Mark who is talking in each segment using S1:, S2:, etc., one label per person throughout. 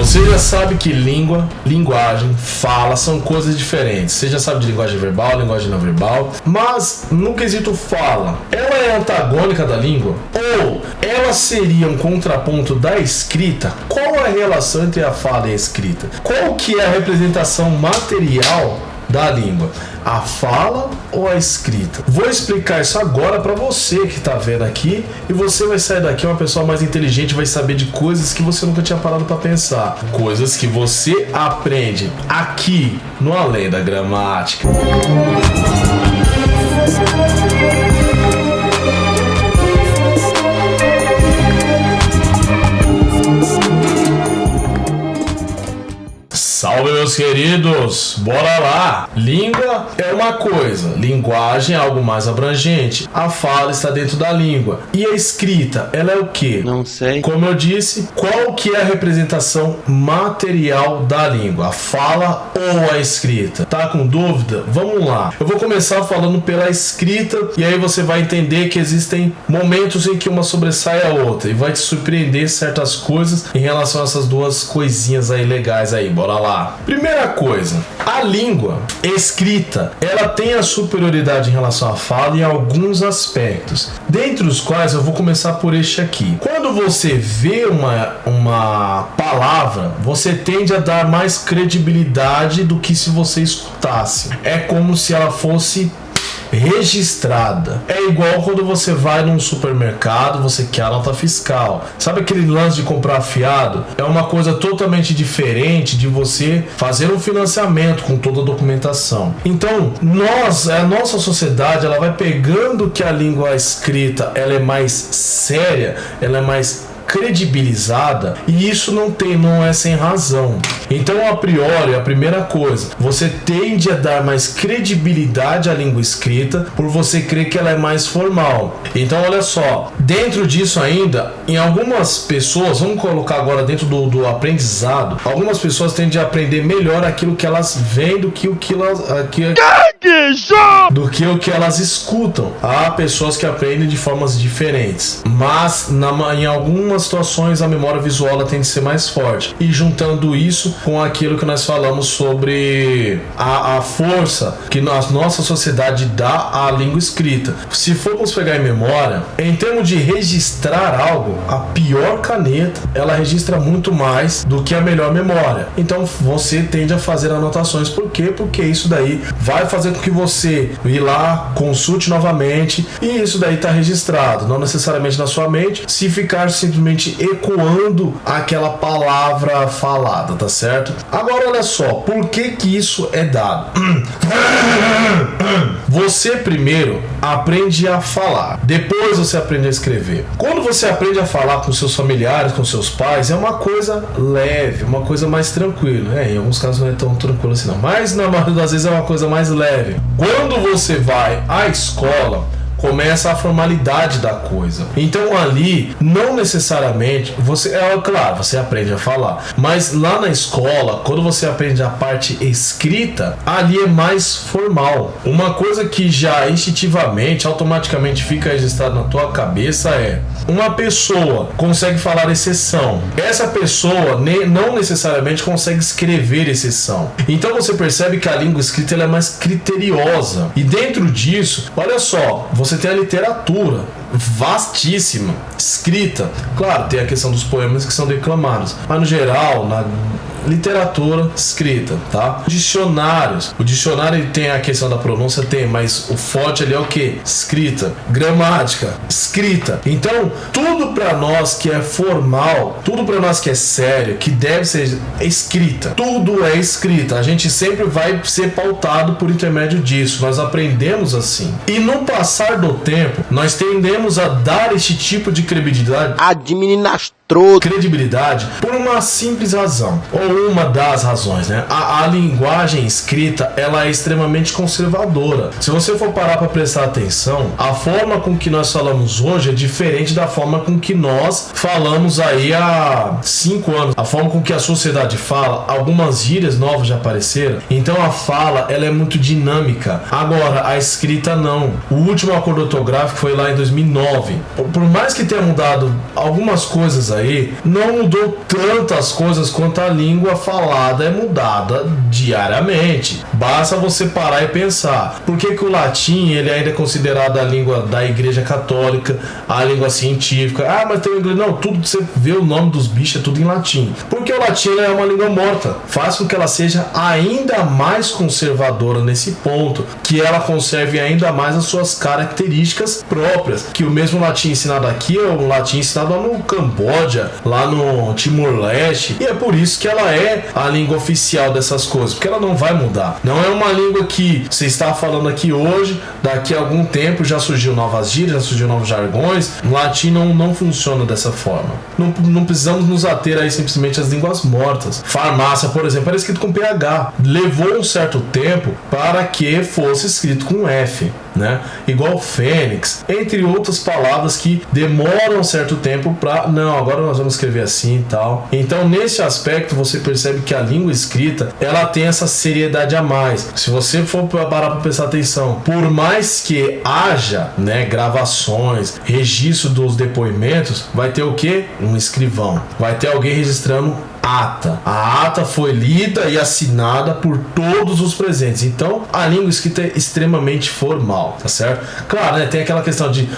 S1: Você já sabe que língua, linguagem, fala são coisas diferentes. Você já sabe de linguagem verbal, linguagem não verbal. Mas no quesito fala, ela é antagônica da língua? Ou ela seria um contraponto da escrita? Qual a relação entre a fala e a escrita? Qual que é a representação material da língua? A fala ou a escrita? Vou explicar isso agora para você que tá vendo aqui, e você vai sair daqui uma pessoa mais inteligente, vai saber de coisas que você nunca tinha parado para pensar, coisas que você aprende aqui no Além da Gramática. Salve, meus queridos! Bora lá! Língua é uma coisa, linguagem é algo mais abrangente. A fala está dentro da língua. E a escrita, ela é o quê?
S2: Não sei.
S1: Como eu disse, qual que é a representação material da língua? A fala ou a escrita? Tá com dúvida? Vamos lá. Eu vou começar falando pela escrita, e aí você vai entender que existem momentos em que uma sobressai a outra, e vai te surpreender certas coisas em relação a essas duas coisinhas aí legais aí. Bora lá. Primeira coisa, a língua escrita, ela tem a superioridade em relação à fala em alguns aspectos, dentre os quais eu vou começar por este aqui. Quando você vê uma palavra, você tende a dar mais credibilidade do que se você escutasse. É como se ela fosse registrada. É igual quando você vai num supermercado, você quer a nota fiscal. Sabe aquele lance de comprar fiado? É uma coisa totalmente diferente de você fazer um financiamento com toda a documentação. Então, a nossa sociedade, ela vai pegando que a língua escrita, ela é mais séria, ela é mais credibilizada, e isso não é sem razão. Então, a priori, a primeira coisa, você tende a dar mais credibilidade à língua escrita por você crer que ela é mais formal. Então, olha só, dentro disso ainda, em algumas pessoas, vamos colocar agora dentro do aprendizado, algumas pessoas tendem a aprender melhor aquilo que elas veem do que o que elas escutam. Há pessoas que aprendem de formas diferentes, mas em algumas situações a memória visual ela tende a ser mais forte. E juntando isso com aquilo que nós falamos sobre a força que a nossa sociedade dá à língua escrita. Se formos pegar em memória, em termos de registrar algo, a pior caneta ela registra muito mais do que a melhor memória. Então você tende a fazer anotações. Por quê? Porque isso daí vai fazer com que você ir lá, consulte novamente, e isso daí está registrado, não necessariamente na sua mente, se ficar simplesmente ecoando aquela palavra falada, tá certo? Agora olha só, por que isso é dado? Você primeiro aprende a falar, depois você aprende a escrever. Quando você aprende a falar com seus familiares, com seus pais, é uma coisa leve, uma coisa mais tranquila. Em alguns casos não é tão tranquilo assim não, mas na maioria das vezes é uma coisa mais leve. Quando você vai à escola, começa a formalidade da coisa. Então ali, não necessariamente, claro, você aprende a falar, mas lá na escola, quando você aprende a parte escrita, ali é mais formal. Uma coisa que já instintivamente, automaticamente fica registrada na tua cabeça é: uma pessoa consegue falar exceção, essa pessoa não necessariamente consegue escrever exceção. Então você percebe que a língua escrita ela é mais criteriosa, e dentro disso, olha só, você tem a literatura vastíssima, escrita. Claro, tem a questão dos poemas que são declamados, mas no geral, na literatura escrita, tá? Dicionários. O dicionário ele tem a questão da pronúncia, mas o forte ali é o que? Escrita. Gramática, escrita. Então, tudo pra nós que é formal, tudo pra nós que é sério, que deve ser escrita, tudo é escrita. A gente sempre vai ser pautado por intermédio disso. Nós aprendemos assim. E no passar do tempo, nós tendemos a dar esse tipo de credibilidade por uma simples razão, ou uma das razões, né? A linguagem escrita, ela é extremamente conservadora. Se você for parar para prestar atenção, a forma com que nós falamos hoje é diferente da forma com que nós falamos aí há 5 anos. A forma com que a sociedade fala, algumas gírias novas já apareceram, então a fala, ela é muito dinâmica. Agora, a escrita não. O último acordo ortográfico foi lá em 2009. Por mais que tenha mudado algumas coisas aí, não mudou tantas coisas quanto a língua falada é mudada diariamente. Basta você parar e pensar, por que o latim ele ainda é considerado a língua da Igreja Católica, a língua científica? Ah, mas tem o inglês. Não, tudo você vê o nome dos bichos é tudo em latim. Porque o latim é uma língua morta. Faz com que ela seja ainda mais conservadora nesse ponto, que ela conserve ainda mais as suas características próprias, que o mesmo latim ensinado aqui é o latim ensinado lá no Camboja, lá no Timor-Leste, e é por isso que ela é a língua oficial dessas coisas, porque ela não vai mudar. Não é uma língua que você está falando aqui hoje, daqui a algum tempo já surgiu novas gírias, já surgiu novos jargões. O latim não funciona dessa forma. Não precisamos nos ater aí simplesmente às línguas mortas. Farmácia, por exemplo, era escrito com PH. Levou um certo tempo para que fosse escrito com F, né? Igual fênix, entre outras palavras que demoram um certo tempo para... Não, agora nós vamos escrever assim e tal. Então, nesse aspecto, você percebe que a língua escrita, ela tem essa seriedade a mais. Se você for parar para prestar atenção, por mais que haja, né, gravações, registro dos depoimentos, vai ter o quê? Um escrivão. Vai ter alguém registrando ata. A ata foi lida e assinada por todos os presentes. Então, a língua escrita é extremamente formal, tá certo? Claro, né, tem aquela questão de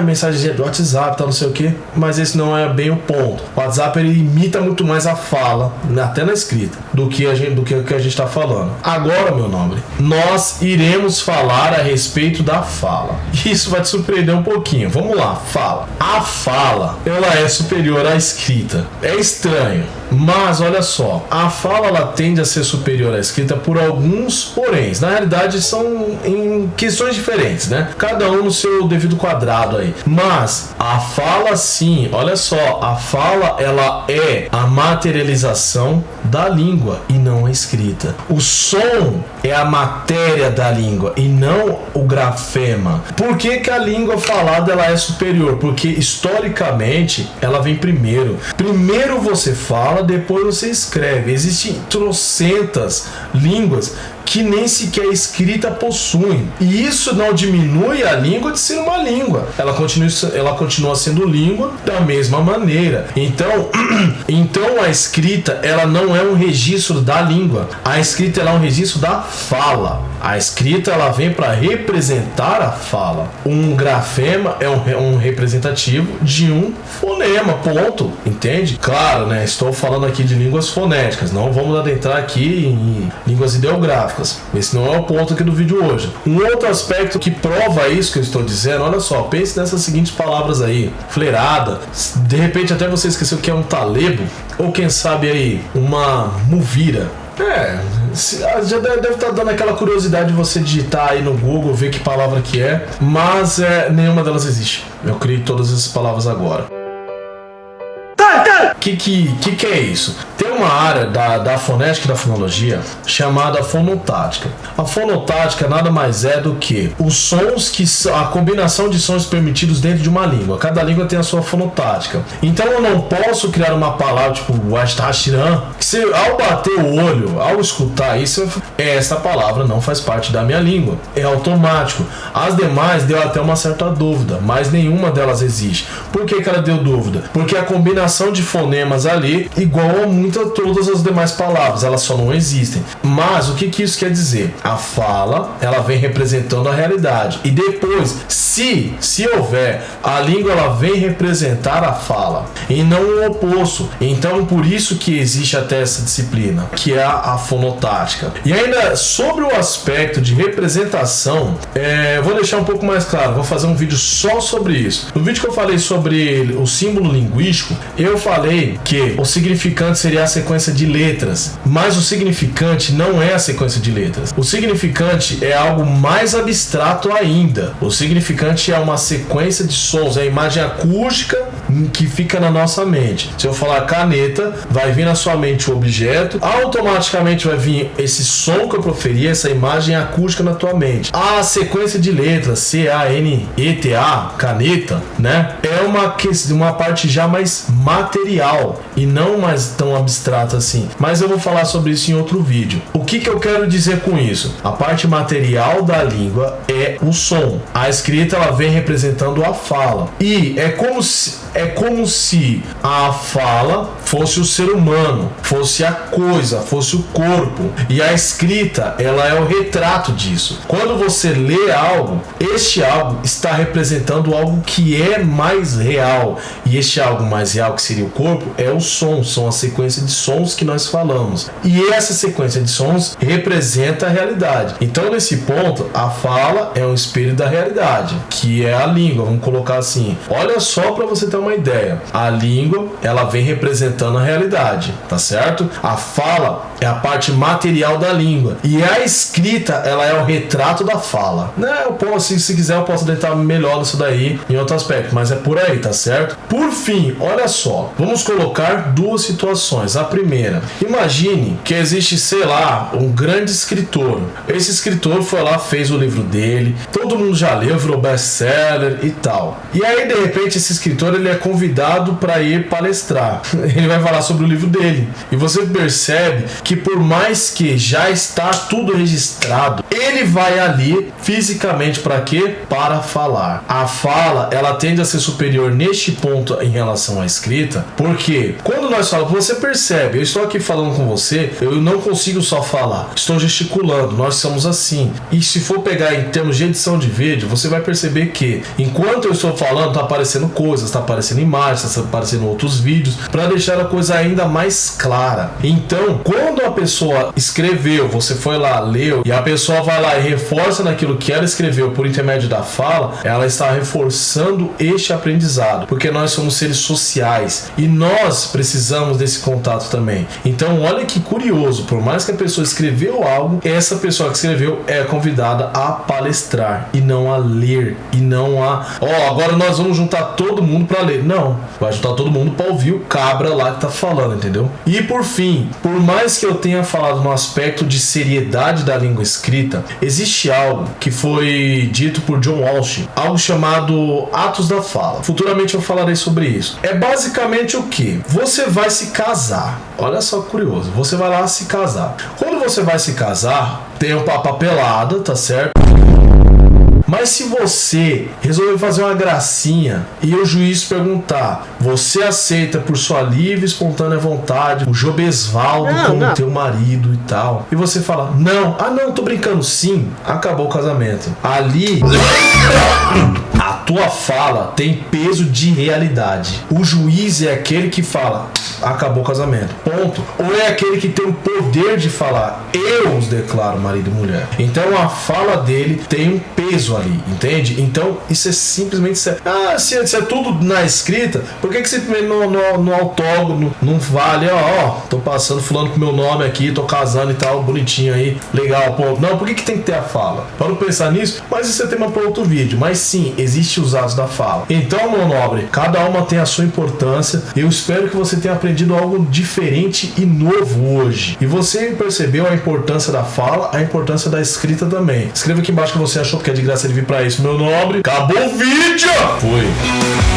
S1: mensagem do WhatsApp, não sei o que, mas esse não é bem o ponto. O WhatsApp, ele imita muito mais a fala, até na escrita, do que o que a gente está falando. Agora, meu nobre, nós iremos falar a respeito da fala. Isso vai te surpreender um pouquinho. Vamos lá, fala. A fala, ela é superior à escrita. É estranho, mas olha só, a fala ela tende a ser superior à escrita por alguns poréns. Na realidade são em questões diferentes, né? Cada um no seu devido quadrado aí. Mas a fala, sim, olha só, a fala ela é a materialização da língua e não a escrita. O som é a matéria da língua e não o grafema. Por que que a língua falada ela é superior? Porque historicamente ela vem primeiro. Primeiro você fala, depois você escreve. Existem trocentas línguas que nem sequer escrita possuem. E isso não diminui a língua de ser uma língua. Ela continua sendo língua da mesma maneira. Então a escrita ela não é um registro da língua. A escrita ela é um registro da fala. A escrita ela vem para representar a fala. Um grafema é um representativo de um fonema, ponto. Entende? Claro, né? Estou falando aqui de línguas fonéticas. Não vamos adentrar aqui em línguas ideográficas. Esse não é o ponto aqui do vídeo hoje. Um outro aspecto que prova isso que eu estou dizendo, olha só, pense nessas seguintes palavras aí: fleirada, de repente até você esqueceu que é um talebo, ou quem sabe aí, uma muvira. Já deve estar dando aquela curiosidade de você digitar aí no Google, ver que palavra que é, mas nenhuma delas existe. Eu criei todas essas palavras agora. Que é isso? Tem uma área da fonética e da fonologia chamada fonotática. A fonotática nada mais é do que os sons a combinação de sons permitidos dentro de uma língua. Cada língua tem a sua fonotática. Então eu não posso criar uma palavra tipo Washtashiran, que você, ao bater o olho, ao escutar isso, essa palavra não faz parte da minha língua. É automático. As demais deu até uma certa dúvida, mas nenhuma delas existe. Por que ela deu dúvida? Porque a combinação de fonemas ali igual a todas as demais palavras, elas só não existem. Mas o que isso quer dizer? A fala, ela vem representando a realidade, e depois, se houver, a língua ela vem representar a fala e não o oposto. Então por isso que existe até essa disciplina, que é a fonotática. E ainda sobre o aspecto de representação, vou deixar um pouco mais claro, vou fazer um vídeo só sobre isso. No vídeo que eu falei sobre o símbolo linguístico, eu falei que o significante seria a sequência de letras, mas o significante não é a sequência de letras. O significante é algo mais abstrato ainda. O significante é uma sequência de sons, é a imagem acústica que fica na nossa mente. Se eu falar caneta, vai vir na sua mente o objeto, automaticamente vai vir esse som que eu proferi, essa imagem acústica na tua mente. A sequência de letras, C-A-N-E-T-A, caneta, né? É uma parte já mais material e não mais tão abstrata assim. Mas eu vou falar sobre isso em outro vídeo. O que eu quero dizer com isso? A parte material da língua é o som. A escrita ela vem representando a fala. E é como se é como se a fala fosse o ser humano, fosse a coisa, fosse o corpo, e a escrita, ela é o retrato disso. Quando você lê algo, este algo está representando algo que é mais real, e este algo mais real, que seria o corpo, é o som, são a sequência de sons que nós falamos, e essa sequência de sons representa a realidade. Então, nesse ponto, a fala é um espelho da realidade, que é a língua, vamos colocar assim. Olha só para você ter uma ideia, a língua, ela vem representando a realidade, tá certo? A fala é a parte material da língua, e a escrita, ela é o retrato da fala, né? Eu posso, se quiser, eu posso tentar melhor isso daí em outro aspecto, mas é por aí, tá certo? Por fim, olha só, vamos colocar duas situações. A primeira, imagine que existe, sei lá, um grande escritor. Esse escritor foi lá, fez o livro dele, todo mundo já leu, virou best-seller e tal. E aí, de repente, esse escritor, ele é convidado para ir palestrar. Ele vai falar sobre o livro dele. E você percebe que, por mais que já está tudo registrado, ele vai ali fisicamente para quê? Para falar. A fala, ela tende a ser superior neste ponto em relação à escrita, porque quando nós falamos, você percebe, eu estou aqui falando com você, eu não consigo só falar, estou gesticulando, nós somos assim. E se for pegar em termos de edição de vídeo, você vai perceber que enquanto eu estou falando, está aparecendo coisas, está aparecendo imagens, está aparecendo outros vídeos, para deixar a coisa ainda mais clara. Então, quando a pessoa escreveu, você foi lá, leu, e a pessoa vai lá e reforça naquilo que ela escreveu por intermédio da fala, ela está reforçando este aprendizado, porque nós somos seres sociais e nós precisamos desse contato também. Então, olha que curioso, por mais que a pessoa escreveu algo, essa pessoa que escreveu é convidada a palestrar e não a ler, e não a agora nós vamos juntar todo mundo para ler. Não, vai juntar todo mundo para ouvir o cabra lá que tá falando, entendeu? E por fim, por mais que eu tenha falado no aspecto de seriedade da língua escrita, existe algo que foi dito por John Walsh, algo chamado Atos da Fala. Futuramente eu falarei sobre isso. É basicamente o que? Você vai se casar. Olha só que curioso. Você vai lá se casar. Quando você vai se casar, tem uma papelada, tá certo? Mas se você resolver fazer uma gracinha e o juiz perguntar, você aceita por sua livre e espontânea vontade o Jobesvaldo como teu marido e tal, e você fala, não, tô brincando, sim, acabou o casamento. Ali, a tua fala tem peso de realidade. O juiz é aquele que fala, acabou o casamento, ponto. Ou é aquele que tem o poder de falar, eu os declaro marido e mulher. Então a fala dele tem um peso ali, entende? Então isso é simplesmente se é tudo na escrita, por que simplesmente no autógrafo não vale, tô passando fulano com meu nome aqui, tô casando e tal, bonitinho aí, legal, pô. Não, por que tem que ter a fala? Para não pensar nisso, mas isso é tema para outro vídeo. Mas sim, existe os atos da fala. Então, meu nobre, cada uma tem a sua importância. Eu espero que você tenha aprendido algo diferente e novo hoje. E você percebeu a importância da fala, a importância da escrita também. Escreva aqui embaixo o que você achou, porque é de graça ele vir pra isso, meu nobre. Acabou o vídeo! Fui!